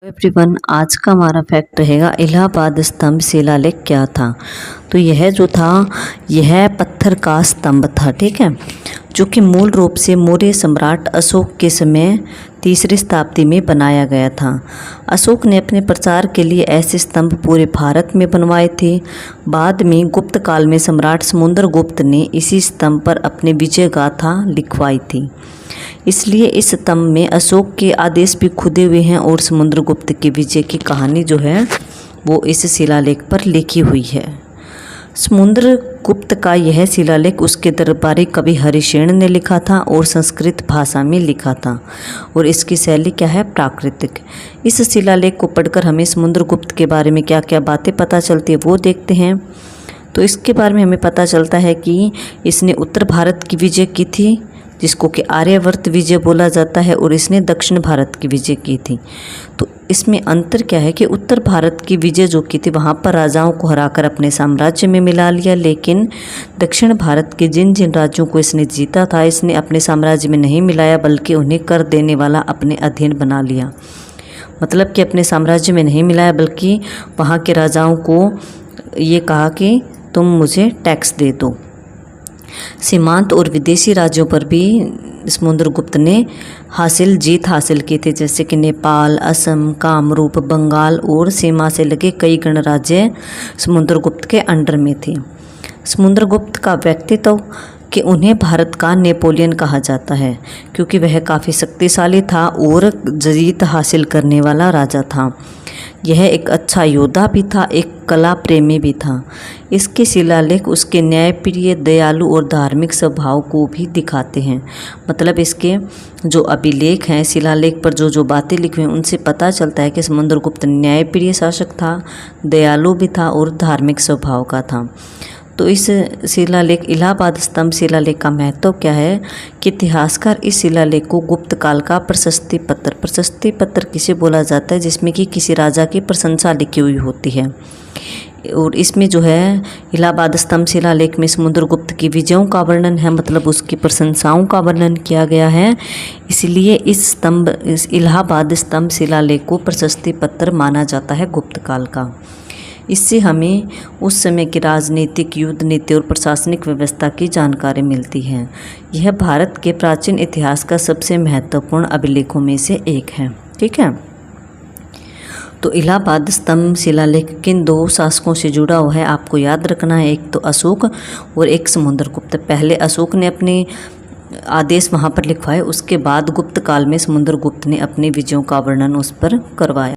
Everyone, आज का हमारा फैक्ट रहेगा इलाहाबाद स्तंभ शिलालेख क्या था। तो यह जो था यह पत्थर का स्तंभ था, ठीक है, जो कि मूल रूप से मौर्य सम्राट अशोक के समय तीसरी शताब्दी में बनाया गया था। अशोक ने अपने प्रचार के लिए ऐसे स्तंभ पूरे भारत में बनवाए थे। बाद में गुप्त काल में सम्राट समुद्रगुप्त ने इसी स्तंभ पर अपनी विजय गाथा लिखवाई थी। इसलिए इस स्तंभ में अशोक के आदेश भी खुदे हुए हैं और समुद्रगुप्त की विजय की कहानी जो है वो इस शिलालेख पर लिखी हुई है। समुद्रगुप्त का यह शिलालेख उसके दरबारी कवि हरिसेन ने लिखा था और संस्कृत भाषा में लिखा था और इसकी शैली क्या है, प्राकृतिक। इस शिलालेख को पढ़कर हमें समुद्रगुप्त के बारे में क्या क्या बातें पता चलती है वो देखते हैं। तो इसके बारे में हमें पता चलता है कि इसने उत्तर भारत की विजय की थी, जिसको कि आर्यावर्त विजय बोला जाता है, और इसने दक्षिण भारत की विजय की थी। तो इसमें अंतर क्या है कि उत्तर भारत की विजय जो की थी वहाँ पर राजाओं को हराकर अपने साम्राज्य में मिला लिया, लेकिन दक्षिण भारत के जिन जिन राज्यों को इसने जीता था इसने अपने साम्राज्य में नहीं मिलाया, बल्कि उन्हें कर देने वाला अपने अधीन बना लिया। मतलब कि अपने साम्राज्य में नहीं मिलाया, बल्कि वहाँ के राजाओं को ये कहा कि तुम मुझे टैक्स दे दो। सीमांत और विदेशी राज्यों पर भी समुद्रगुप्त ने जीत हासिल की थी, जैसे कि नेपाल, असम, कामरूप, बंगाल और सीमा से लगे कई गणराज्य समुद्रगुप्त के अंडर में थे। समुद्रगुप्त का व्यक्तित्व कि उन्हें भारत का नेपोलियन कहा जाता है, क्योंकि वह काफ़ी शक्तिशाली था और जीत हासिल करने वाला राजा था। यह एक अच्छा योद्धा भी था, एक कला प्रेमी भी था। इसके शिलालेख उसके न्यायप्रिय, दयालु और धार्मिक स्वभाव को भी दिखाते हैं। मतलब इसके जो अभिलेख हैं, शिलालेख पर जो बातें लिखी हुई हैं उनसे पता चलता है कि समुद्रगुप्त न्यायप्रिय शासक था, दयालु भी था और धार्मिक स्वभाव का था। तो इस शिलालेख इलाहाबाद स्तंभ शिलालेख का महत्व क्या है कि इतिहासकार इस शिलालेख को गुप्त काल का प्रशस्ति पत्र किसे बोला जाता है, जिसमें कि किसी राजा की प्रशंसा लिखी हुई होती है। और इसमें जो है इलाहाबाद स्तंभ शिलालेख में समुद्रगुप्त की विजयों का वर्णन है, मतलब उसकी प्रशंसाओं का वर्णन किया गया है। इसलिए इस इलाहाबाद स्तंभ शिलालेख को प्रशस्ति पत्र माना जाता है गुप्त काल का। इससे हमें उस समय की राजनीतिक, युद्ध नीति और प्रशासनिक व्यवस्था की जानकारी मिलती है। यह भारत के प्राचीन इतिहास का सबसे महत्वपूर्ण अभिलेखों में से एक है, ठीक है। तो इलाहाबाद स्तंभ शिलालेख किन दो शासकों से जुड़ा हुआ है आपको याद रखना है, एक तो अशोक और एक समुद्रगुप्त। पहले अशोक ने अपने आदेश वहाँ पर लिखवाए, उसके बाद गुप्त काल में समुद्रगुप्त ने अपनी विजयों का वर्णन उस पर करवाया।